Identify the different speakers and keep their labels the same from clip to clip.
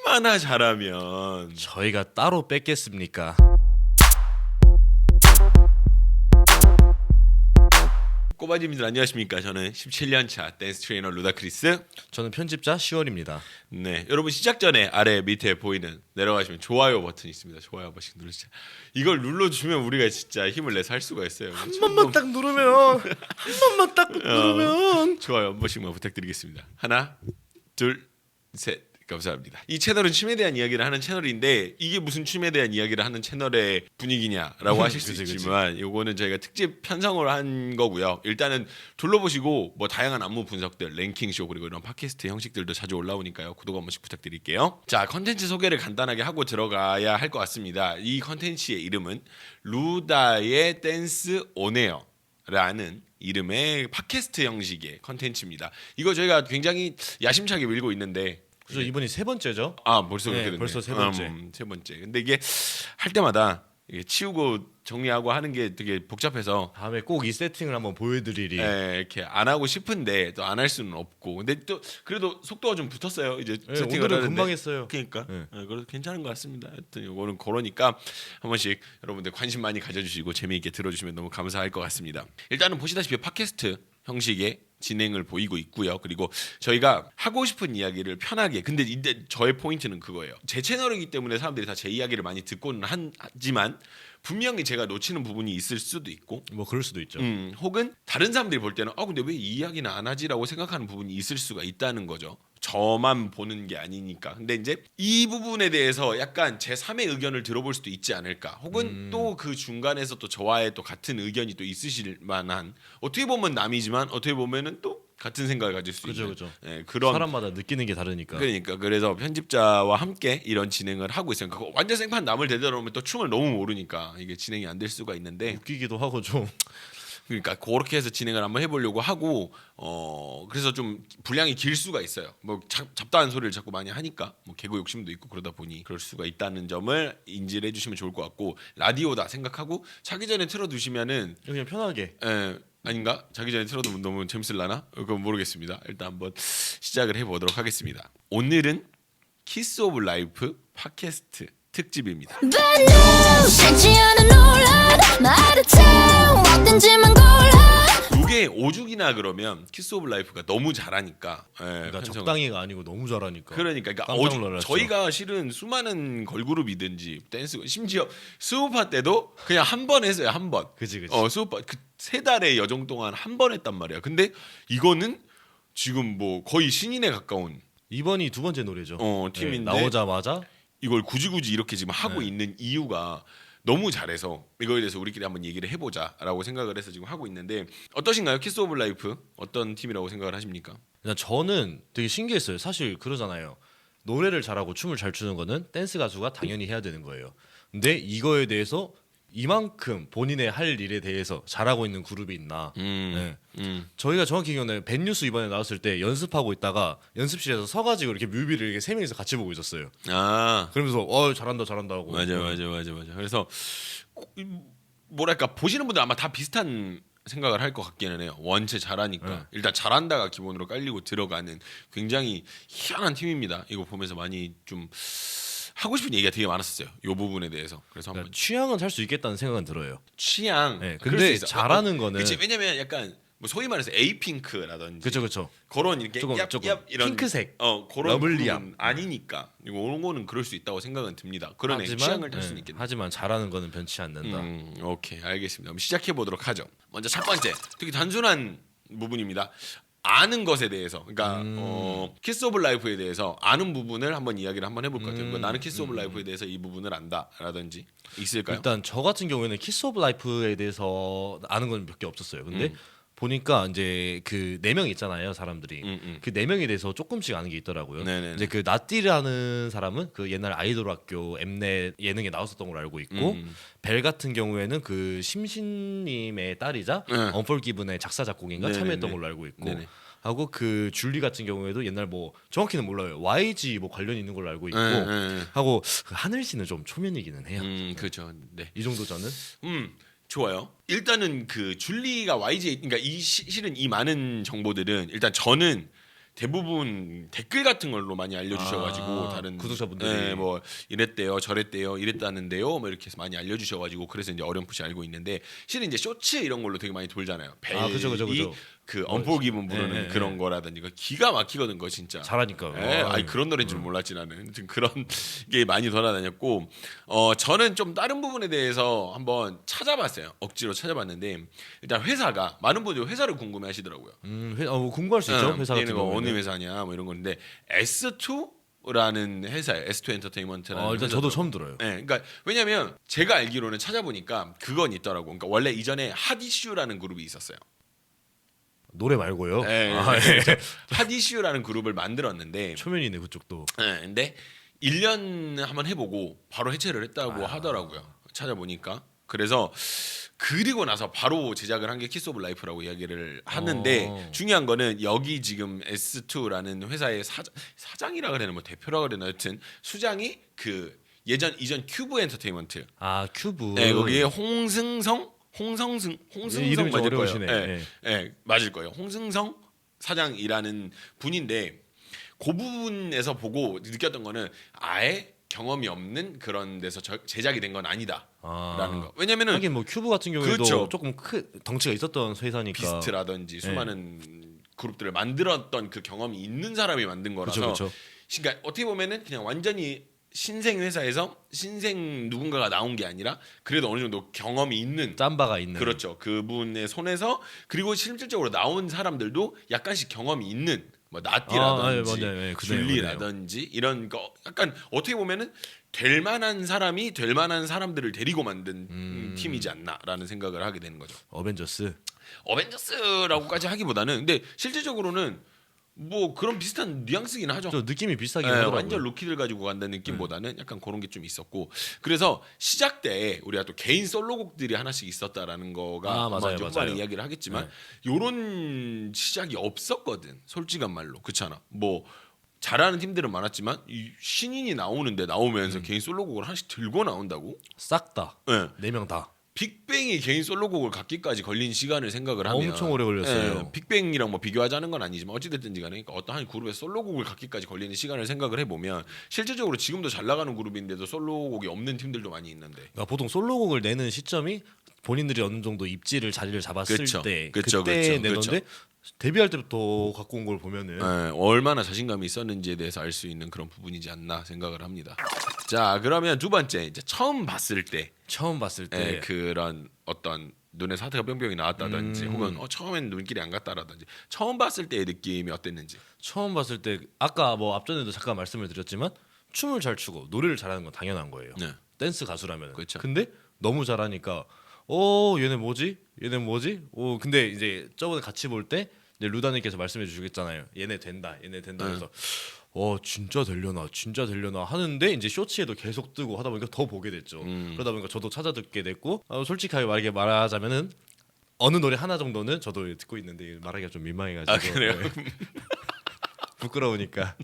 Speaker 1: 얼마나 잘하면
Speaker 2: 저희가 따로 뺏겠습니까?
Speaker 1: 꼬바님들 안녕하십니까? 저는 17년차 댄스 트레이너 루다크리스.
Speaker 2: 저는 편집자 10월입니다.
Speaker 1: 네, 여러분 시작 전에 아래 밑에 보이는 내려가시면 좋아요 버튼이 있습니다. 좋아요 버튼 누르시죠. 이걸 눌러주면 우리가 진짜 힘을 내서 할 수가 있어요.
Speaker 2: 한 번만 딱 누르면 한 번만 딱 누르면
Speaker 1: 좋아요 한 번씩만 부탁드리겠습니다. 하나, 둘, 셋. 감사합니다. 이 채널은 춤에 대한 이야기를 하는 채널인데 이게 무슨 춤에 대한 이야기를 하는 채널의 분위기냐라고 하실 수
Speaker 2: 그치.
Speaker 1: 있지만 이거는 저희가 특집 편성을 한 거고요. 일단은 둘러보시고 뭐 다양한 안무 분석들, 랭킹쇼 그리고 이런 팟캐스트 형식들도 자주 올라오니까요. 구독 한 번씩 부탁드릴게요. 자, 컨텐츠 소개를 간단하게 하고 들어가야 할 것 같습니다. 이 컨텐츠의 이름은 루다의 댄스 온에어 라는 이름의 팟캐스트 형식의 컨텐츠입니다. 이거 저희가 굉장히 야심차게 밀고 있는데
Speaker 2: 그래서 이번이 세 번째죠.
Speaker 1: 벌써 그렇게 됐네.
Speaker 2: 벌써 세 번째.
Speaker 1: 세 번째. 근데 이게 할 때마다 이게 치우고 정리하고 하는 게 되게 복잡해서
Speaker 2: 다음에 꼭 이 세팅을 한번 보여드리리.
Speaker 1: 이렇게 안 하고 싶은데 또 안 할 수는 없고. 근데 또 그래도 속도가 좀 붙었어요. 이제 세팅을
Speaker 2: 오늘은
Speaker 1: 하는데.
Speaker 2: 금방 했어요.
Speaker 1: 그러니까 그래도 괜찮은 것 같습니다. 하여튼 이거는 그러니까 한 번씩 여러분들 관심 많이 가져주시고 재미있게 들어주시면 너무 감사할 것 같습니다. 일단은 보시다시피 팟캐스트 형식의 진행을 보이고 있고요. 그리고 저희가 하고 싶은 이야기를 편하게 근데 이제 저의 포인트는 그거예요. 제 채널이기 때문에 사람들이 다 제 이야기를 많이 듣고는 하지만 분명히 제가 놓치는 부분이 있을 수도 있고
Speaker 2: 뭐 그럴 수도 있죠.
Speaker 1: 혹은 다른 사람들이 볼 때는 근데 왜 이 이야기는 안 하지라고 생각하는 부분이 있을 수가 있다는 거죠. 저만 보는 게 아니니까. 근데 이제 이 부분에 대해서 약간 제3의 의견을 들어볼 수도 있지 않을까. 혹은 또 그 중간에서 또 저와의 또 같은 의견이 또 있으실 만한 어떻게 보면 남이지만 어떻게 보면은 또 같은 생각을 가질 수 있는
Speaker 2: 그죠.
Speaker 1: 그런
Speaker 2: 사람마다 느끼는 게 다르니까.
Speaker 1: 그러니까 그래서 편집자와 함께 이런 진행을 하고 있어요. 그거 완전 생판 남을 대대로면 또 춤을 너무 모르니까 이게 진행이 안 될 수가 있는데
Speaker 2: 웃기기도 하고 좀
Speaker 1: 그러니까 그렇게 해서 진행을 한번 해보려고 하고 그래서 좀 분량이 길 수가 있어요. 뭐 잡다한 소리를 자꾸 많이 하니까 뭐 개그 욕심도 있고 그러다 보니 그럴 수가 있다는 점을 인지를 해주시면 좋을 것 같고 라디오다 생각하고 자기 전에 틀어두시면은
Speaker 2: 그냥 편하게.
Speaker 1: 아닌가? 자기 전에 틀어두면 너무 재밌을라나? 그건 모르겠습니다. 일단 한번 시작을 해보도록 하겠습니다. 오늘은 키스 오브 라이프 팟캐스트 특집입니다. 이게 오죽이나 그러면 키스 오브 라이프가 너무 잘하니까
Speaker 2: 그러니까 적당히가 아니고 너무 잘하니까.
Speaker 1: 그러니까
Speaker 2: 깜짝 놀랐죠.
Speaker 1: 저희가 실은 수많은 걸그룹이든지 댄스 심지어 수우파 때도 그냥 한 번 했어요. 한 번.
Speaker 2: 그치.
Speaker 1: 수우파 그 3달의 여정 동안 한 번 했단 말이야. 근데 이거는 지금 뭐 거의 신인에 가까운
Speaker 2: 이번이 두 번째 노래죠.
Speaker 1: 팀인데
Speaker 2: 나오자마자
Speaker 1: 이걸 굳이 이렇게 지금 하고 있는 이유가 너무 잘해서 이거에 대해서 우리끼리 한번 얘기를 해보자라고 생각을 해서 지금 하고 있는데 어떠신가요? 키스 오브 라이프 어떤 팀이라고 생각을 하십니까?
Speaker 2: 일단 저는 되게 신기했어요. 사실 그러잖아요. 노래를 잘하고 춤을 잘 추는 거는 댄스 가수가 당연히 해야 되는 거예요. 근데 이거에 대해서 이만큼 본인의 할 일에 대해서 잘하고 있는 그룹이 있나. 저희가 정확히 기억나요. 벤뉴스 이번에 나왔을 때 연습하고 있다가 연습실에서 서가지고 이렇게 뮤비를 이렇게 3명이서 같이 보고 있었어요. 그러면서 잘한다 하고.
Speaker 1: 맞아. 그래서 뭐랄까 보시는 분들 아마 다 비슷한 생각을 할 것 같기는 해요. 원체 잘하니까 일단 잘한다가 기본으로 깔리고 들어가는 굉장히 희한한 팀입니다. 이거 보면서 많이 좀 하고 싶은 얘기가 되게 많았었어요. 이 부분에 대해서. 그래서 한번
Speaker 2: 취향은 할 수 있겠다는 생각은 들어요.
Speaker 1: 취향.
Speaker 2: 네, 근데 잘하는 거는
Speaker 1: 그치, 왜냐면 약간 뭐 소위 말해서 에이핑크라든지
Speaker 2: 그렇죠.
Speaker 1: 그런 이렇게
Speaker 2: 조금
Speaker 1: 이런
Speaker 2: 핑크색
Speaker 1: 그런
Speaker 2: 러블리함
Speaker 1: 부분은 아니니까 이런 거는 그럴 수 있다고 생각은 듭니다. 그런 취향을 탈 수는 있겠네요.
Speaker 2: 하지만 잘하는 거는 변치 않는다.
Speaker 1: 오케이 알겠습니다. 그럼 시작해 보도록 하죠. 먼저 첫 번째 되게 단순한 부분입니다. 아는 것에 대해서 그러니까 키스 오브 라이프에 대해서 아는 부분을 한번 이야기를 한번 해볼 것 같아요. 그러니까 나는 키스 오브 라이프에 대해서 이 부분을 안다라든지 있을까요?
Speaker 2: 일단 저 같은 경우에는 키스 오브 라이프에 대해서 아는 건 몇 개 없었어요. 근데 보니까 이제 그 4명 있잖아요, 사람들이. 그 4명에 대해서 조금씩 아는 게 있더라고요.
Speaker 1: 네네네.
Speaker 2: 이제 그 나띠라는 사람은 그 옛날 아이돌 학교 엠넷 예능에 나왔었던 걸로 알고 있고 벨 같은 경우에는 그 심신님의 딸이자 언폴기븐의 작사 작곡인가
Speaker 1: 네네네.
Speaker 2: 참여했던 걸로 알고 있고
Speaker 1: 네네.
Speaker 2: 하고 그 줄리 같은 경우에도 옛날 뭐 정확히는 몰라요. YG 뭐 관련이 있는 걸로 알고 있고 하고 그 하늘 씨는 좀 초면이기는 해요.
Speaker 1: 그렇죠. 네.
Speaker 2: 이 정도 저는
Speaker 1: 좋아요. 일단은 그 줄리가 YG 그러니까 이 실은 이 많은 정보들은 일단 저는 대부분 댓글 같은 걸로 많이 알려주셔가지고 다른
Speaker 2: 구독자분들이
Speaker 1: 네, 뭐 이랬대요, 저랬대요, 이랬다는데요, 뭐 이렇게 해서 많이 알려주셔가지고 그래서 이제 어렴풋이 알고 있는데 실은 이제 쇼츠 이런 걸로 되게 많이 돌잖아요. 벨이
Speaker 2: 그죠.
Speaker 1: 그 언포기분 부르는
Speaker 2: 네,
Speaker 1: 그런
Speaker 2: 네.
Speaker 1: 거라든지 기가 막히거든 거 진짜.
Speaker 2: 잘하니까.
Speaker 1: 아니 그런 노래인 줄 몰랐지 나는. 지금 그런 게 많이 돌아다녔고 저는 좀 다른 부분에 대해서 한번 찾아봤어요. 억지로 찾아봤는데 일단 회사가 많은 분들이 회사를 궁금해하시더라고요.
Speaker 2: 뭐 궁금할 수 있죠. 회사 같은
Speaker 1: 얘는 어느
Speaker 2: 경우는.
Speaker 1: 회사냐 뭐 이런 건데 S2라는 회사예요. S2 엔터테인먼트라는.
Speaker 2: 일단 저도 처음 들어요.
Speaker 1: 네, 그러니까 왜냐면 제가 알기로는 찾아보니까 그건 있더라고. 그러니까 원래 이전에 핫이슈라는 그룹이 있었어요.
Speaker 2: 노래 말고요.
Speaker 1: 네,
Speaker 2: 예.
Speaker 1: 핫이슈라는 그룹을 만들었는데
Speaker 2: 초면이네 그쪽도.
Speaker 1: 네, 근데 1년 한번 해보고 바로 해체를 했다고 하더라고요. 찾아보니까. 그래서 그리고 나서 바로 제작을 한 게 키스 오브 라이프라고 이야기를 하는데 중요한 거는 여기 지금 S2라는 회사의 사장이라 그래야 되나 뭐 대표라 그래야 되나 하여튼 수장이 그 이전 큐브 엔터테인먼트.
Speaker 2: 큐브.
Speaker 1: 네, 거기에 홍성승
Speaker 2: 이름이 좀
Speaker 1: 맞을 거예요.
Speaker 2: 어려우시네.
Speaker 1: 네, 네, 맞을 거예요. 홍승성 사장이라는 분인데 그 부분에서 보고 느꼈던 거는 아예 경험이 없는 그런 데서 제작이 된 건 아니다라는 거. 왜냐면은
Speaker 2: 하긴 뭐 큐브 같은 경우에도
Speaker 1: 그렇죠.
Speaker 2: 조금 덩치가 있었던 회사니까.
Speaker 1: 비스트라든지 수많은 그룹들을 만들었던 그 경험이 있는 사람이 만든 거라서.
Speaker 2: 그쵸.
Speaker 1: 그러니까 어떻게 보면은 그냥 완전히 신생 회사에서 신생 누군가가 나온 게 아니라 그래도 어느 정도 경험이 있는
Speaker 2: 짬바가 있는.
Speaker 1: 그렇죠. 그분의 손에서 그리고 실질적으로 나온 사람들도 약간씩 경험이 있는 뭐 나띠라든지
Speaker 2: 맞아요.
Speaker 1: 줄리라든지 이런 거 약간 어떻게 보면은 될 만한 사람이 될 만한 사람들을 데리고 만든 팀이지 않나라는 생각을 하게 되는 거죠. 어벤져스라고까지 하기보다는 근데 실질적으로는 뭐 그런 비슷한 뉘앙스긴 하죠.
Speaker 2: 좀 느낌이 비슷하긴
Speaker 1: 네,
Speaker 2: 하더라고요.
Speaker 1: 완전 루키들 가지고 간다는 느낌보다는 약간 그런 게 좀 있었고 그래서 시작 때 우리가 또 개인 솔로곡들이 하나씩 있었다라는 거가
Speaker 2: 맞아요.
Speaker 1: 후반에 이야기를 하겠지만 요런 시작이 없었거든. 솔직한 말로 그렇잖아. 뭐 잘하는 팀들은 많았지만 이 신인이 나오면서 개인 솔로곡을 하나씩 들고 나온다고?
Speaker 2: 싹 다.
Speaker 1: 네.
Speaker 2: 4명 다.
Speaker 1: 빅뱅이 개인 솔로곡을 갖기까지 걸린 시간을 생각을 하면
Speaker 2: 엄청 오래 걸렸어요.
Speaker 1: 빅뱅이랑 뭐 비교하자는 건 아니지만 어찌됐든지 간에 그러니까 어떤 한 그룹의 솔로곡을 갖기까지 걸리는 시간을 생각을 해보면 실질적으로 지금도 잘 나가는 그룹인데도 솔로곡이 없는 팀들도 많이 있는데
Speaker 2: 그러니까 보통 솔로곡을 내는 시점이 본인들이 어느 정도 입지를 자리를 잡았을
Speaker 1: 그쵸.
Speaker 2: 때
Speaker 1: 그쵸,
Speaker 2: 그때
Speaker 1: 그쵸,
Speaker 2: 내던데 데뷔할 때부터 갖고 온 걸 보면은
Speaker 1: 얼마나 자신감이 있었는지에 대해서 알 수 있는 그런 부분이지 않나 생각을 합니다. 자 그러면 두 번째 이제 처음 봤을 때 그런 어떤 눈에 사태가 뿅뿅이 나왔다든지 혹은 처음엔 눈길이 안 갔다라든지 처음 봤을 때의 느낌이 어땠는지.
Speaker 2: 처음 봤을 때 아까 뭐 앞전에도 잠깐 말씀을 드렸지만 춤을 잘 추고 노래를 잘하는 건 당연한 거예요.
Speaker 1: 네.
Speaker 2: 댄스 가수라면.
Speaker 1: 그렇죠.
Speaker 2: 근데 너무 잘하니까 얘네 뭐지? 근데 이제 저번에 같이 볼 때 루다님께서 말씀해 주시겠잖아요. 얘네 된다. 그래서 진짜 되려나 하는데 이제 쇼츠에도 계속 뜨고 하다 보니까 더 보게 됐죠. 그러다 보니까 저도 찾아 듣게 됐고 솔직하게 말하자면은 어느 노래 하나 정도는 저도 듣고 있는데 말하기가 좀 민망해가지고.
Speaker 1: 그래요?
Speaker 2: 네. 부끄러우니까.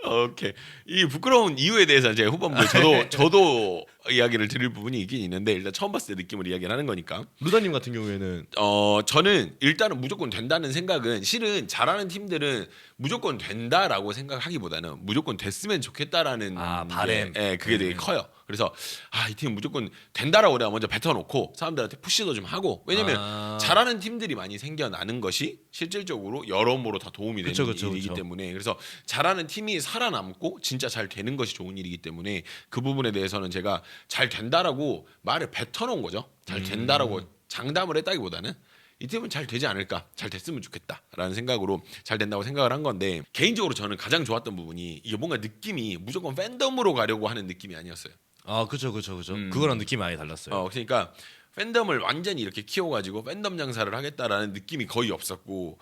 Speaker 1: 오케이. 이 부끄러운 이유에 대해서 이제 후반부에 저도 이야기를 드릴 부분이 있긴 있는데 일단 처음 봤을 때 느낌을 이야기를 하는 거니까.
Speaker 2: 루다님 같은 경우에는
Speaker 1: 저는 일단은 무조건 된다는 생각은 실은 잘하는 팀들은 무조건 된다라고 생각하기보다는 무조건 됐으면 좋겠다라는
Speaker 2: 바램.
Speaker 1: 그게 되게 커요. 그래서 이 팀은 무조건 된다라고 내가 먼저 뱉어놓고 사람들한테 푸시도 좀 하고 왜냐면 잘하는 팀들이 많이 생겨나는 것이 실질적으로 여러모로 다 도움이 되는 일이기 때문에 그래서 잘하는 팀이 살아남고 진짜 잘 되는 것이 좋은 일이기 때문에 그 부분에 대해서는 제가 잘 된다라고 말을 뱉어놓은 거죠. 잘 된다라고 장담을 했다기보다는 이 팀은 잘 되지 않을까, 잘 됐으면 좋겠다라는 생각으로 잘 된다고 생각을 한 건데 개인적으로 저는 가장 좋았던 부분이 이게 뭔가 느낌이 무조건 팬덤으로 가려고 하는 느낌이 아니었어요.
Speaker 2: 그죠. 그거랑 느낌이 많이 달랐어요.
Speaker 1: 그러니까 팬덤을 완전히 이렇게 키워가지고 팬덤 장사를 하겠다라는 느낌이 거의 없었고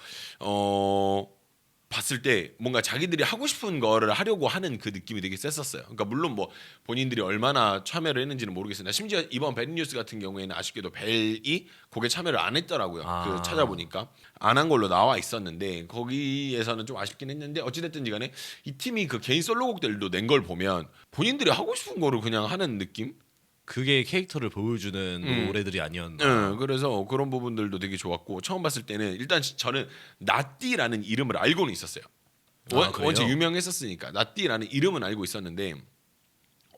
Speaker 1: 봤을 때 뭔가 자기들이 하고 싶은 거를 하려고 하는 그 느낌이 되게 셌었어요. 그러니까 물론 뭐 본인들이 얼마나 참여를 했는지는 모르겠으나 심지어 이번 배드뉴스 같은 경우에는 아쉽게도 벨이 곡에 참여를 안 했더라고요. 그 찾아보니까 안 한 걸로 나와 있었는데 거기에서는 좀 아쉽긴 했는데 어찌됐든지 간에 이 팀이 그 개인 솔로곡들도 낸 걸 보면 본인들이 하고 싶은 거를 그냥 하는 느낌?
Speaker 2: 그게 캐릭터를 보여주는 노래들이 아니었나.
Speaker 1: 그래서 그런 부분들도 되게 좋았고 처음 봤을 때는 일단 저는 나띠라는 이름을 알고는 있었어요.
Speaker 2: 그래요?
Speaker 1: 원체 유명했었으니까 나띠라는 이름은 알고 있었는데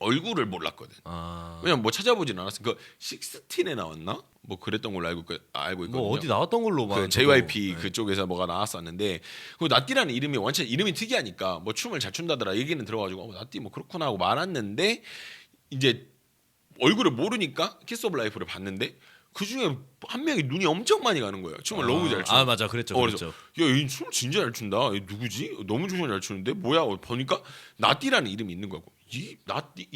Speaker 1: 얼굴을 몰랐거든. 왜냐면 뭐 찾아보진 않았어. 그 16에 나왔나? 뭐 그랬던 걸로 알고 있거든요.
Speaker 2: 뭐 어디 나왔던 걸로
Speaker 1: 그
Speaker 2: 만
Speaker 1: JYP 그쪽에서 뭐가 나왔었는데 그 나띠라는 이름이 원체 이름이 특이하니까 뭐 춤을 잘 춘다더라 얘기는 들어가지고 나띠 뭐 그렇구나 하고 말았는데 이제 얼굴을 모르니까 키스 오브 라이프를 봤는데 그 중에 한 명이 눈이 엄청 많이 가는 거예요. 춤을 너무 잘 춰.
Speaker 2: 맞아, 그랬죠.
Speaker 1: 그래서 야이 춤 진짜 잘 춘다. 얘 누구지? 너무 춤을 잘 추는데 뭐야? 보니까 나띠라는 이름이 있는 거고. 이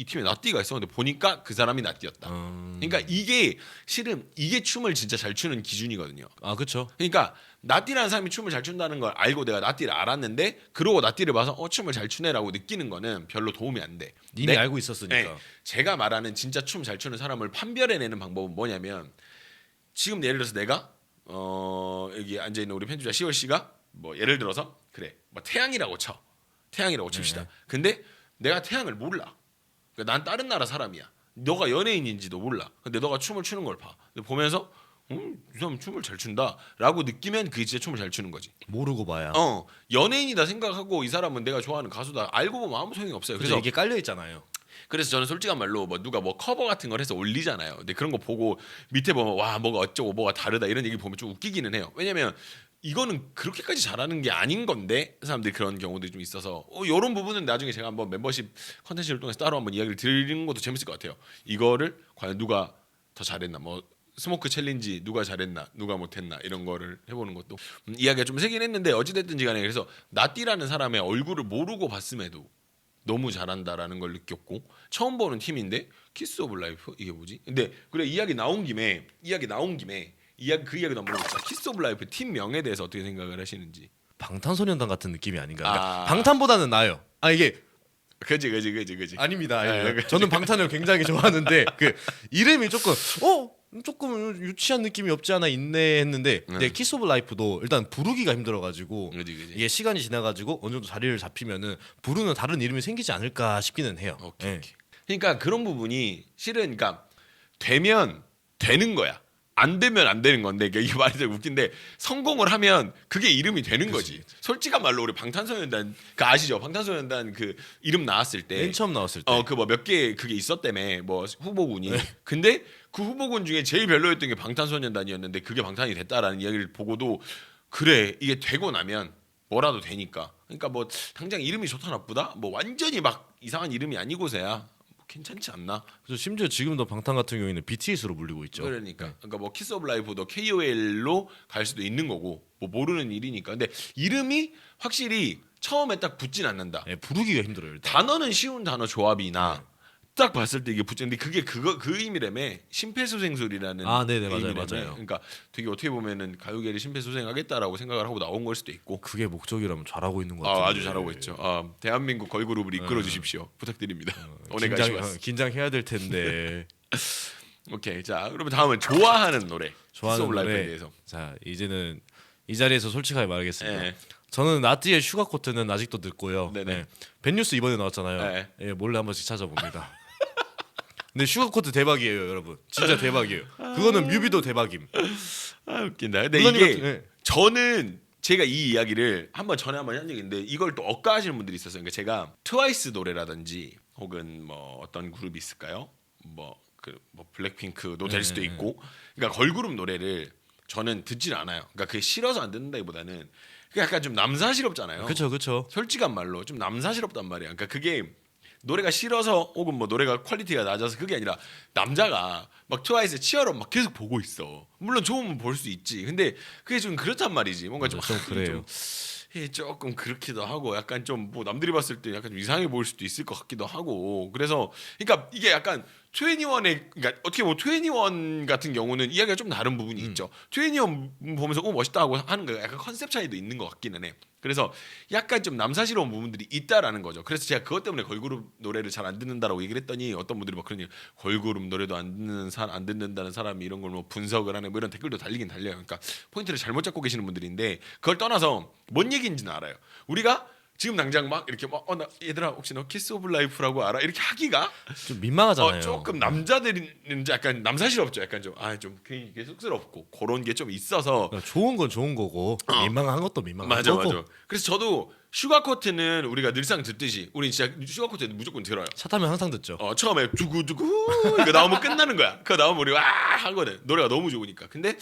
Speaker 1: 팀에 나띠가 있었는데 보니까 그 사람이 나띠였다. 그러니까 이게 실은 이게 춤을 진짜 잘 추는 기준이거든요.
Speaker 2: 그렇죠.
Speaker 1: 그러니까 나띠라는 사람이 춤을 잘 춘다는 걸 알고 내가 나띠를 알았는데 그러고 나띠를 봐서 춤을 잘 추네라고 느끼는 거는 별로 도움이 안 돼.
Speaker 2: 이미 알고 있었으니까.
Speaker 1: 네, 제가 말하는 진짜 춤 잘 추는 사람을 판별해내는 방법은 뭐냐면 지금 예를 들어서 내가 여기 앉아 있는 우리 편집자 시월 씨가 뭐 예를 들어서 그래 뭐 태양이라고 쳐. 태양이라고 칩시다. 근데 내가 태양을 몰라. 그러니까 난 다른 나라 사람이야. 너가 연예인인지도 몰라. 근데 너가 춤을 추는 걸 봐. 근데 보면서 이 사람 춤을 잘 춘다라고 느끼면 그게 진짜 춤을 잘 추는 거지.
Speaker 2: 모르고 봐야.
Speaker 1: 연예인이다 생각하고 이 사람은 내가 좋아하는 가수다 알고 보면 아무 소용이 없어요.
Speaker 2: 그래서 이게 깔려 있잖아요.
Speaker 1: 그래서 저는 솔직한 말로 뭐 누가 뭐 커버 같은 걸 해서 올리잖아요. 근데 그런 거 보고 밑에 보면 와 뭐가 어쩌고 뭐가 다르다 이런 얘기 보면 좀 웃기기는 해요. 왜냐면 이거는 그렇게까지 잘하는 게 아닌 건데 사람들이 그런 경우들이 좀 있어서 이런 부분은 나중에 제가 한번 멤버십 컨텐츠를 통해서 따로 한번 이야기를 드리는 것도 재밌을 것 같아요. 이거를 과연 누가 더 잘했나 뭐 스모크 챌린지 누가 잘했나 누가 못했나 이런 거를 해보는 것도 이야기가 좀 세긴 했는데 어찌됐든지 간에 그래서 나띠라는 사람의 얼굴을 모르고 봤음에도 너무 잘한다라는 걸 느꼈고 처음 보는 팀인데 키스 오브 라이프 이게 뭐지? 근데 그래 이야기 나온 김에 그 이야기도 한번 해봅시다. 키스 오브 라이프 팀명에 대해서 어떻게 생각을 하시는지.
Speaker 2: 방탄소년단 같은 느낌이 아닌가. 그러니까 방탄보다는 나아요. 이게
Speaker 1: 그지.
Speaker 2: 아닙니다.
Speaker 1: 그치.
Speaker 2: 저는 방탄을 굉장히 좋아하는데 그 이름이 조금 유치한 느낌이 없지 않아 있네 했는데 근데 키스 오브 라이프도 일단 부르기가 힘들어가지고
Speaker 1: 그지.
Speaker 2: 이게 시간이 지나가지고 어느 정도 자리를 잡히면은 부르는 다른 이름이 생기지 않을까 싶기는 해요.
Speaker 1: 오케이. 그러니까 그런 부분이 실은 그러니까 되면 되는 거야. 안 되면 안 되는 건데 이게 말이 되게 웃긴데 성공을 하면 그게 이름이 되는 거지. 솔직한 말로 우리 방탄소년단 그 아시죠? 방탄소년단 그 이름 나왔을 때
Speaker 2: 맨 처음 나왔을 때
Speaker 1: 그 뭐 몇 개 그게 있었다며 뭐 후보군이. 근데 그 후보군 중에 제일 별로였던 게 방탄소년단이었는데 그게 방탄이 됐다라는 이야기를 보고도 그래 이게 되고 나면 뭐라도 되니까. 그러니까 뭐 당장 이름이 좋다 나쁘다 뭐 완전히 막 이상한 이름이 아니고서야 괜찮지 않나?
Speaker 2: 그래서 심지어 지금도 방탄 같은 경우에는 BTS로 불리고 있죠.
Speaker 1: 그러니까 뭐 키스 오브 라이프도 KOL로 갈 수도 있는 거고 뭐 모르는 일이니까. 근데 이름이 확실히 처음에 딱 붙진 않는다.
Speaker 2: 부르기가 힘들어요. 일단.
Speaker 1: 단어는 쉬운 단어 조합이나 딱 봤을 때 이게 붙는데 그게 그 의미라며 심폐소생술이라는
Speaker 2: 네네 맞아요.
Speaker 1: 그러니까 되게 어떻게 보면은 가요계를 심폐소생하겠다라고 생각을 하고 나온 걸 수도 있고.
Speaker 2: 그게 목적이라면 잘하고 있는 것 같아요.
Speaker 1: 아주 잘하고 있죠. 대한민국 걸그룹을 이끌어 주십시오. 부탁드립니다.
Speaker 2: 긴장해야 될 텐데.
Speaker 1: 오케이. 자, 그러면 다음은 좋아하는 노래.
Speaker 2: 좋아하는
Speaker 1: 노래에
Speaker 2: 노래.
Speaker 1: 대해서.
Speaker 2: 자, 이제는 이 자리에서 솔직하게 말하겠습니다.
Speaker 1: 네.
Speaker 2: 저는 나띠의 슈가코트는 아직도 듣고요.
Speaker 1: 네네.
Speaker 2: 벤뉴스 이번에 나왔잖아요.
Speaker 1: 네.
Speaker 2: 몰래 한 번씩 찾아봅니다. 근데 슈가코트 대박이에요, 여러분. 진짜 대박이에요. 그거는 뮤비도 대박임.
Speaker 1: 웃긴다. 근데
Speaker 2: 물론
Speaker 1: 이게 저는 제가 이 이야기를 전에 한번 한 적이 있는데 이걸 또 억까하시는 분들이 있었어요. 그러니까 제가 트와이스 노래라든지 혹은 뭐 어떤 그룹이 있을까요? 뭐 블랙핑크도 될 수도 있고, 그러니까 걸그룹 노래를 저는 듣질 않아요. 그러니까 그게 싫어서 안 듣는다기보다는 그게 약간 좀 남사스럽잖아요.
Speaker 2: 그렇죠.
Speaker 1: 솔직한 말로 좀 남사스럽단 말이야. 그러니까 그게 노래가 싫어서 혹은 뭐 노래가 퀄리티가 낮아서 그게 아니라 남자가 막 트와이스 치어업 막 계속 보고 있어. 물론 좋으면 볼 수 있지. 근데 그게 좀 그렇단 말이지. 뭔가 좀
Speaker 2: 그래요.
Speaker 1: 조금 그렇기도 하고 약간 좀 뭐 남들이 봤을 때 약간 좀 이상해 보일 수도 있을 것 같기도 하고. 그래서 그러니까 이게 약간 21의 그러니까 어떻게 뭐 21 같은 경우는 이야기가 좀 다른 부분이 있죠. 21 보면서 멋있다고 하는 거 약간 컨셉 차이도 있는 것 같기는 해. 그래서 약간 좀 남사스러운 부분들이 있다라는 거죠. 그래서 제가 그것 때문에 걸그룹 노래를 잘 안 듣는다라고 얘기를 했더니 어떤 분들이 막 그러니 걸그룹 노래도 안 듣는다는 사람이 이런 걸 뭐 분석을 하는 뭐 이런 댓글도 달리긴 달려요. 그러니까 포인트를 잘못 잡고 계시는 분들인데 그걸 떠나서 뭔 얘기인지는 알아요. 우리가 지금 당장 막 이렇게 나 얘들아 혹시 너 키스 오브 라이프라고 알아? 이렇게 하기가
Speaker 2: 좀 민망하잖아요.
Speaker 1: 조금 남자들은 약간 남사스럽죠. 약간 좀 좀 그게 쑥스럽고 그런 게 좀 있어서
Speaker 2: 좋은 건 좋은 거고 민망한 것도 민망한 거고.
Speaker 1: 맞아. 그래서 저도 슈가코트는 우리가 늘상 듣듯이 우리 진짜 슈가코트는 무조건 들어요.
Speaker 2: 차 타면 항상 듣죠.
Speaker 1: 처음에 두구두구 이거 나오면 끝나는 거야. 그거 나오면 우리 와 하거든. 노래가 너무 좋으니까. 근데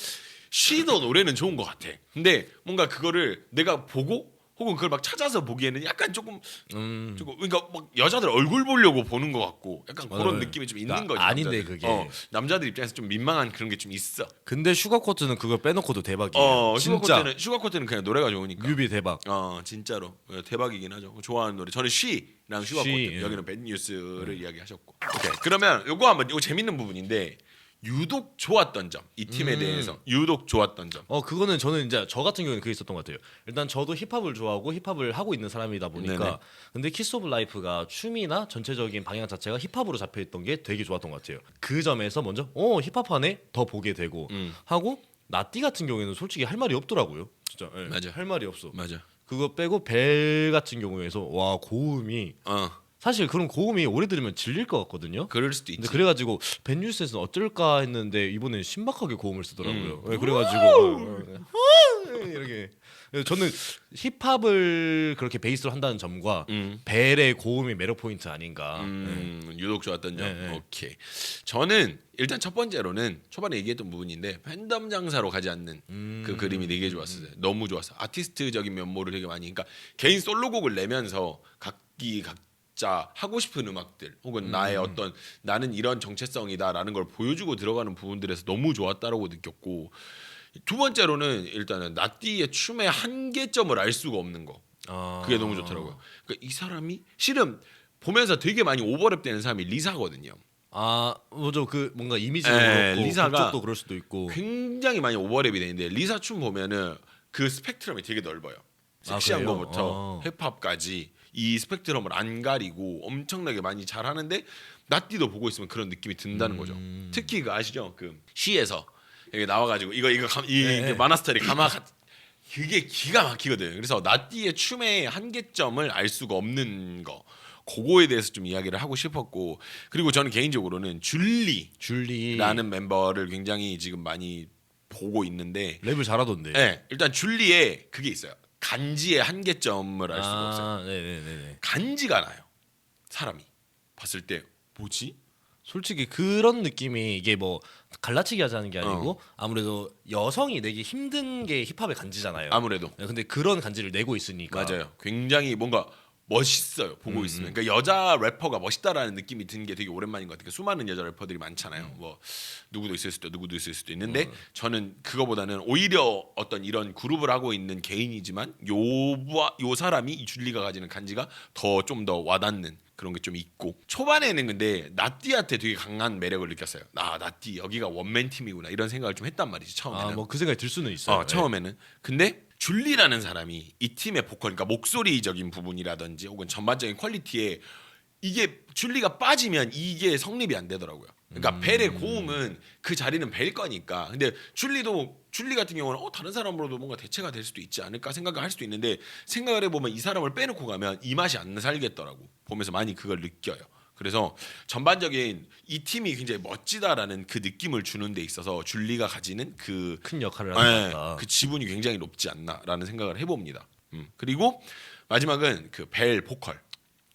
Speaker 1: 쉬도 노래는 좋은 것 같아. 근데 뭔가 그거를 내가 보고 혹은 그걸 막 찾아서 보기에는 약간 조금 그러니까 막 여자들 얼굴 보려고 보는 것 같고 약간 그런
Speaker 2: 맞아요.
Speaker 1: 느낌이 좀 있는
Speaker 2: 그러니까
Speaker 1: 거지.
Speaker 2: 아닌데
Speaker 1: 남자들.
Speaker 2: 그게.
Speaker 1: 남자들 입장에서 좀 민망한 그런 게 좀 있어.
Speaker 2: 근데 슈가코트는 그걸 빼놓고도 대박이에요. 진짜
Speaker 1: 슈가코트는 그냥 노래가 좋으니까.
Speaker 2: 뮤비 대박.
Speaker 1: 진짜로 대박이긴 하죠. 좋아하는 노래. 저는 쉬랑 슈가코트.
Speaker 2: 쉬, 예.
Speaker 1: 여기는 밴뉴스를 이야기하셨고. 오케이. 그러면 이거 재밌는 부분인데 유독 좋았던 점. 이 팀에 대해서 유독 좋았던 점.
Speaker 2: 그거는 저는 이제 저 같은 경우는 그게 있었던 것 같아요. 일단 저도 힙합을 좋아하고 힙합을 하고 있는 사람이다 보니까
Speaker 1: 네네.
Speaker 2: 근데 키스 오브 라이프가 춤이나 전체적인 방향 자체가 힙합으로 잡혀 있던 게 되게 좋았던 것 같아요. 그 점에서 먼저 힙합하네 더 보게 되고 하고 나띠 같은 경우에는 솔직히 할 말이 없더라고요. 진짜 예.
Speaker 1: 맞아.
Speaker 2: 할 말이 없어.
Speaker 1: 맞아.
Speaker 2: 그거 빼고 벨 같은 경우에서 와 고음이 사실 그런 고음이 오래 들으면 질릴 것 같거든요.
Speaker 1: 그럴 수도 있지.
Speaker 2: 근데 그래가지고 벤뉴스에서는 어쩔까 했는데 이번엔 신박하게 고음을 쓰더라고요. 네, 그래가지고 이렇게 저는 힙합을 그렇게 베이스로 한다는 점과 벨의 고음이 매력 포인트 아닌가.
Speaker 1: 유독 좋았던 점.
Speaker 2: 네.
Speaker 1: 오케이. 저는 일단 첫 번째로는 초반에 얘기했던 부분인데 팬덤 장사로 가지 않는 그 그림이 되게 좋았어요. 너무 좋았어. 아티스트적인 면모를 되게 많이. 그러니까 개인 솔로곡을 내면서 각자 하고 싶은 음악들 혹은 나의 어떤 나는 이런 정체성이다라는 걸 보여주고 들어가는 부분들에서 너무 좋았다라고 느꼈고 두 번째로는 일단은 나띠의 춤의 한계점을 알 수가 없는 거. 그게 너무 좋더라고요. 그러니까 이 사람이 실은 보면서 되게 많이 오버랩되는 사람이 리사거든요.
Speaker 2: 뭐죠 그 뭔가 이미지도
Speaker 1: 네,
Speaker 2: 그렇고
Speaker 1: 리사가
Speaker 2: 국적도 그럴 수도 있고.
Speaker 1: 굉장히 많이 오버랩이 되는데 리사 춤 보면은 그 스펙트럼이 되게 넓어요. 섹시한
Speaker 2: 그래요?
Speaker 1: 거부터 힙합까지 이 스펙트럼을 안 가리고 엄청나게 많이 잘하는데 나띠도 보고 있으면 그런 느낌이 든다는 거죠. 특히 그 아시죠? 그 시에서 여기 나와가지고 이 만화스타리 가마 그게 기가 막히거든. 그래서 나띠의 춤의 한계점을 알 수가 없는 거. 그거에 대해서 좀 이야기를 하고 싶었고 그리고 저는 개인적으로는 줄리라는 멤버를 굉장히 지금 많이 보고 있는데
Speaker 2: 랩을 잘하던데.
Speaker 1: 네, 일단 줄리에 그게 있어요. 간지의 한계점을 알 수가 없어요.
Speaker 2: 네네네.
Speaker 1: 간지가 나요. 사람이 봤을 때 뭐지?
Speaker 2: 솔직히 그런 느낌이 이게 뭐 갈라치기 하자는 게 아니고 아무래도 여성이 내기 힘든 게 힙합의 간지잖아요.
Speaker 1: 아무래도
Speaker 2: 네, 근데 그런 간지를 내고 있으니까.
Speaker 1: 맞아요. 굉장히 뭔가 멋있어요. 보고 있으면. 그러니까 여자 래퍼가 멋있다라는 느낌이 드는 게 되게 오랜만인 것 같아요. 수많은 여자 래퍼들이 많잖아요. 뭐 누구도 있을 수도 있는데 저는 그거보다는 오히려 어떤 이런 그룹을 하고 있는 개인이지만 요 사람이 이 줄리가 가지는 간지가 좀 더 와닿는 그런 게 좀 있고 초반에는 근데 나띠한테 되게 강한 매력을 느꼈어요. 나띠 여기가 원맨 팀이구나 이런 생각을 좀 했단 말이지 처음에는.
Speaker 2: 뭐 그 생각이 들 수는 있어요.
Speaker 1: 처음에는. 근데 줄리라는 사람이 이 팀의 보컬, 그러니까 목소리적인 부분이라든지 혹은 전반적인 퀄리티에 이게 줄리가 빠지면 이게 성립이 안 되더라고요. 그러니까 벨의 고음은 그 자리는 벨 거니까. 근데 줄리 같은 경우는 다른 사람으로도 뭔가 대체가 될 수도 있지 않을까 생각을 할 수도 있는데 생각을 해보면 이 사람을 빼놓고 가면 이 맛이 안 살겠더라고. 보면서 많이 그걸 느껴요. 그래서 전반적인 이 팀이 굉장히 멋지다라는 그 느낌을 주는 데 있어서 줄리가 가지는 그
Speaker 2: 큰 역할을 한다.
Speaker 1: 그 지분이 굉장히 높지 않나라는 생각을 해봅니다. 그리고 마지막은 그 벨 보컬.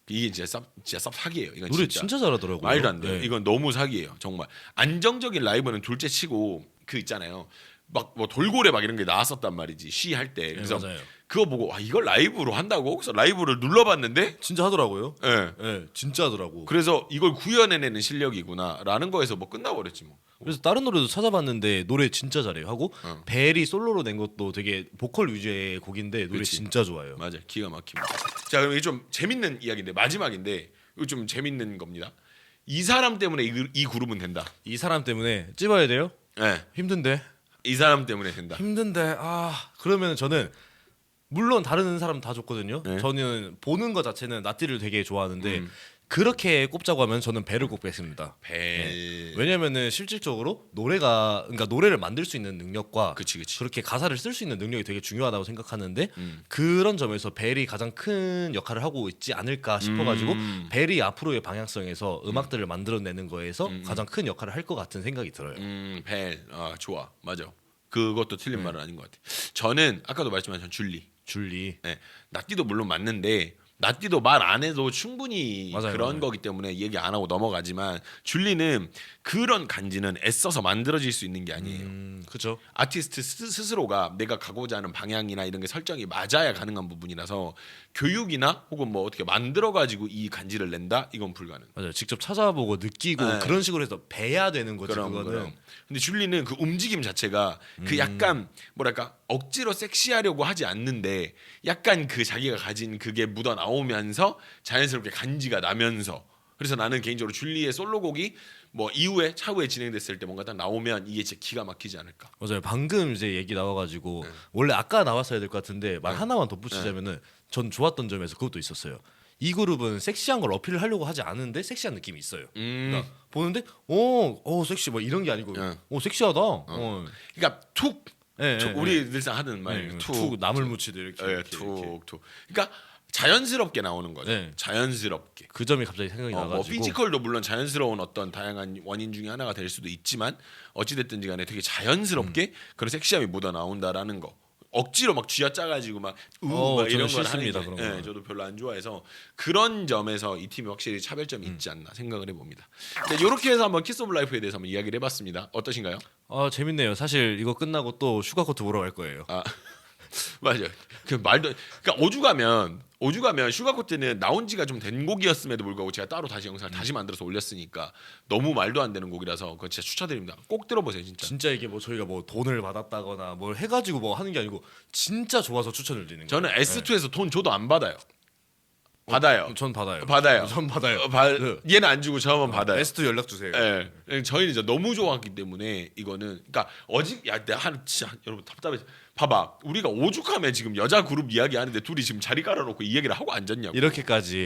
Speaker 1: 이게 진짜 쌉 사기예요. 이건
Speaker 2: 노래 진짜 잘하더라고요.
Speaker 1: 말도 안 돼요.
Speaker 2: 네.
Speaker 1: 이건 너무 사기예요. 정말 안정적인 라이브는 둘째치고 그 있잖아요. 막 뭐 돌고래 막 이런 게 나왔었단 말이지 시 할 때. 그래서
Speaker 2: 맞아요.
Speaker 1: 그거 보고 이걸 라이브로 한다고? 그래서 라이브를 눌러봤는데
Speaker 2: 진짜 하더라고요.
Speaker 1: 예.
Speaker 2: 진짜 하더라고.
Speaker 1: 그래서 이걸 구현해내는 실력이구나라는 거에서 뭐 끝나버렸지 뭐.
Speaker 2: 그래서 다른 노래도 찾아봤는데 노래 진짜 잘해요. 하고 벨이 솔로로 낸 것도 되게 보컬 위주의 곡인데 노래
Speaker 1: 그치.
Speaker 2: 진짜 좋아요.
Speaker 1: 맞아, 기가 막힙니다. 자, 그럼 이게 좀 재밌는 이야기인데 마지막인데 이거 좀 재밌는 겁니다. 이 사람 때문에 이 그룹은 된다.
Speaker 2: 이 사람 때문에 찝어야 돼요?
Speaker 1: 네,
Speaker 2: 힘든데.
Speaker 1: 이 사람 때문에 된다.
Speaker 2: 힘든데. 그러면 저는 물론 다른 사람 다 좋거든요.
Speaker 1: 네.
Speaker 2: 저는 보는 것 자체는 나띠를 되게 좋아하는데 그렇게 꼽자고 하면 저는 벨을 꼽겠습니다.
Speaker 1: 벨.
Speaker 2: 왜냐면은 실질적으로 그러니까 노래를 만들 수 있는 능력과
Speaker 1: 그치.
Speaker 2: 그렇게 가사를 쓸 수 있는 능력이 되게 중요하다고 생각하는데 그런 점에서 벨이 가장 큰 역할을 하고 있지 않을까 싶어가지고 벨이 앞으로의 방향성에서 음악들을 만들어내는 거에서 가장 큰 역할을 할 것 같은 생각이 들어요.
Speaker 1: 벨. 좋아. 맞아. 그것도 틀린 말은 아닌 것 같아. 저는 아까도 말했지만 전 줄리
Speaker 2: 줄리.
Speaker 1: 네, 나띠도 물론 맞는데 나띠도 말 안 해도 충분히
Speaker 2: 맞아요,
Speaker 1: 그런
Speaker 2: 맞아요.
Speaker 1: 거기 때문에 얘기 안 하고 넘어가지만 줄리는 그런 간지는 애써서 만들어질 수 있는 게 아니에요.
Speaker 2: 그죠.
Speaker 1: 아티스트 스스로가 내가 가고자 하는 방향이나 이런 게 설정이 맞아야 가능한 부분이라서 교육이나 혹은 뭐 어떻게 만들어 가지고 이 간지를 낸다 이건 불가능.
Speaker 2: 맞아요. 직접 찾아보고 느끼고
Speaker 1: 네.
Speaker 2: 그런 식으로 해서 배야 되는 거지 그거는.
Speaker 1: 그럼. 근데 줄리는 그 움직임 자체가 그 약간 뭐랄까 억지로 섹시하려고 하지 않는데 약간 그 자기가 가진 그게 묻어 나오면서 자연스럽게 간지가 나면서 그래서 나는 개인적으로 줄리의 솔로곡이 뭐 이후에 차후에 진행됐을 때 뭔가 딱 나오면 이게 진짜 기가 막히지 않을까.
Speaker 2: 맞아요. 방금 이제 얘기 나와가지고
Speaker 1: 네.
Speaker 2: 원래 아까 나왔어야 될 것 같은데 말 하나만 덧붙이자면은 전 좋았던 점에서 그것도 있었어요. 이 그룹은 섹시한 걸 어필을 하려고 하지 않은데 섹시한 느낌이 있어요. 그러니까 보는데 섹시 뭐 이런 게 아니고 섹시하다.
Speaker 1: 그러니까 툭
Speaker 2: 예,
Speaker 1: 툭,
Speaker 2: 예,
Speaker 1: 우리 늘상 하는 말
Speaker 2: 툭 남을 묻히듯 이렇게,
Speaker 1: 예,
Speaker 2: 이렇게, 이렇게.
Speaker 1: 툭툭. 그러니까 자연스럽게 나오는 거죠.
Speaker 2: 네.
Speaker 1: 자연스럽게.
Speaker 2: 그 점이 갑자기 생각이
Speaker 1: 뭐
Speaker 2: 나가지고
Speaker 1: 피지컬도 물론 자연스러운 어떤 다양한 원인 중에 하나가 될 수도 있지만 어찌됐든지 간에 되게 자연스럽게 그런 섹시함이 묻어 나온다라는 거. 억지로 막 쥐어짜가지고 막
Speaker 2: 저는
Speaker 1: 이런 걸 하는
Speaker 2: 싫습니다,
Speaker 1: 게
Speaker 2: 그런
Speaker 1: 예,
Speaker 2: 거.
Speaker 1: 저도 별로 안 좋아해서 그런 점에서 이 팀이 확실히 차별점이 있지 않나 생각을 해봅니다. 네, 이렇게 해서 한번 키스 오브 라이프에 대해서 한번 이야기를 해봤습니다. 어떠신가요?
Speaker 2: 재밌네요. 사실 이거 끝나고 또 슈가코트 보러 갈 거예요.
Speaker 1: 맞아요. 그 말도 그러니까 오주 가면 슈가코트는 나온 지가 좀 된 곡이었음에도 불구하고 제가 따로 다시 영상을 다시 만들어서 올렸으니까 너무 말도 안 되는 곡이라서 그거 진짜 추천드립니다. 꼭 들어보세요, 진짜.
Speaker 2: 진짜 이게 뭐 저희가 뭐 돈을 받았다거나 뭘 해가지고 뭐 하는 게 아니고 진짜 좋아서 추천을 드리는 거예요.
Speaker 1: 저는 S2에서 돈 줘도 안 받아요. 받아요.
Speaker 2: 전 받아요.
Speaker 1: 받아요.
Speaker 2: 전 받아요.
Speaker 1: 얘는 안 주고 저만 받아요.
Speaker 2: 베스트 연락 주세요.
Speaker 1: 예. 저희는 이제 너무 좋아하기 때문에 이거는 그러니까 내가 한 진짜 여러분 답답해. 봐봐. 우리가 오죽하면 지금 여자 그룹 이야기 하는데 둘이 지금 자리 깔아놓고 이 얘기를 하고 앉았냐고.
Speaker 2: 이렇게까지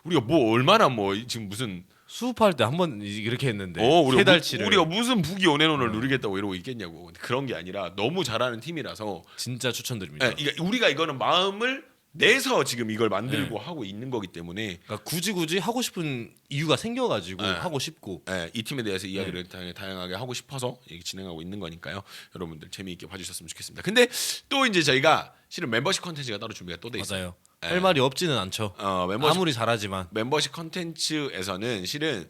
Speaker 1: 우리가 뭐 얼마나 뭐 지금 무슨
Speaker 2: 수업할 때 한 번 이렇게 했는데
Speaker 1: 우리가
Speaker 2: 세 달치를
Speaker 1: 우리가 무슨 부귀 연애론을 누리겠다고 이러고 있겠냐고. 근데 그런 게 아니라 너무 잘하는 팀이라서
Speaker 2: 진짜 추천드립니다.
Speaker 1: 우리가 이거는 마음을 내서 지금 이걸 만들고 하고 있는 거기 때문에
Speaker 2: 그러니까 굳이 하고 싶은 이유가 생겨가지고 하고 싶고
Speaker 1: 이 팀에 대해서 이야기를 다양하게 하고 싶어서 얘기 진행하고 있는 거니까요. 여러분들 재미있게 봐주셨으면 좋겠습니다. 근데 또 이제 저희가 실은 멤버십 컨텐츠가 따로 준비가 또 돼 있어요.
Speaker 2: 맞아요. 할 말이 없지는 않죠. 아무리 잘하지만
Speaker 1: 멤버십 컨텐츠에서는 실은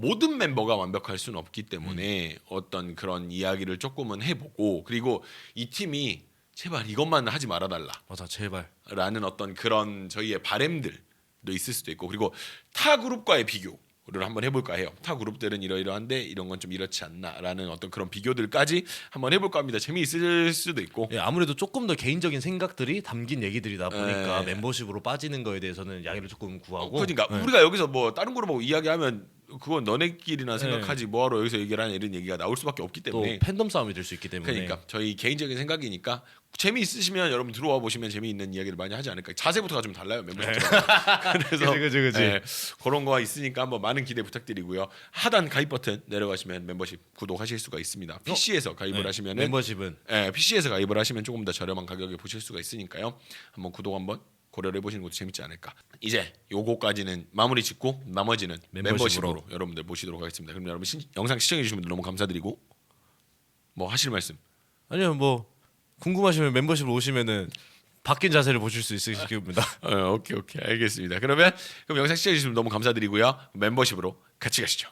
Speaker 1: 모든 멤버가 완벽할 수는 없기 때문에 어떤 그런 이야기를 조금은 해보고 그리고 이 팀이 제발 이것만 하지 말아달라.
Speaker 2: 맞아 제발.
Speaker 1: 라는 어떤 그런 저희의 바램들도 있을 수도 있고 그리고 타 그룹과의 비교를 한번 해볼까 해요. 타 그룹들은 이러이러한데 이런 건 좀 이렇지 않나라는 어떤 그런 비교들까지 한번 해볼까 합니다. 재미있을 수도 있고
Speaker 2: 아무래도 조금 더 개인적인 생각들이 담긴 얘기들이다 보니까 멤버십으로 빠지는 거에 대해서는 양해를 조금 구하고
Speaker 1: 그러니까 우리가 여기서 뭐 다른 그룹하고 이야기하면 그건 너네끼리나 생각하지 뭐하러 여기서 얘기를 하냐 이런 얘기가 나올 수밖에 없기
Speaker 2: 또
Speaker 1: 때문에
Speaker 2: 팬덤 싸움이 될 수 있기 때문에
Speaker 1: 그러니까 저희 개인적인 생각이니까 재미있으시면 여러분 들어와 보시면 재미있는 이야기를 많이 하지 않을까. 자세부터가 좀 달라요 멤버십. 그래서
Speaker 2: 그치.
Speaker 1: 그런 거가 있으니까 한번 많은 기대 부탁드리고요. 하단 가입 버튼 내려가시면 멤버십 구독하실 수가 있습니다. PC에서 가입을 하시면은
Speaker 2: 멤버십은
Speaker 1: PC에서 가입을 하시면 조금 더 저렴한 가격에 보실 수가 있으니까요. 한번 구독 한번 고려를 해보시는 것도 재밌지 않을까. 이제 요거까지는 마무리 짓고 나머지는 멤버십으로 여러분들 모시도록 하겠습니다. 그럼 여러분 영상 시청해주신 분들 너무 감사드리고 뭐 하실 말씀?
Speaker 2: 아니요 뭐 궁금하시면 멤버십으로 오시면은 바뀐 자세를 보실 수 있으실 겁니다.
Speaker 1: 오케이 알겠습니다. 그럼 영상 시청해주신 분 너무 감사드리고요. 멤버십으로 같이 가시죠.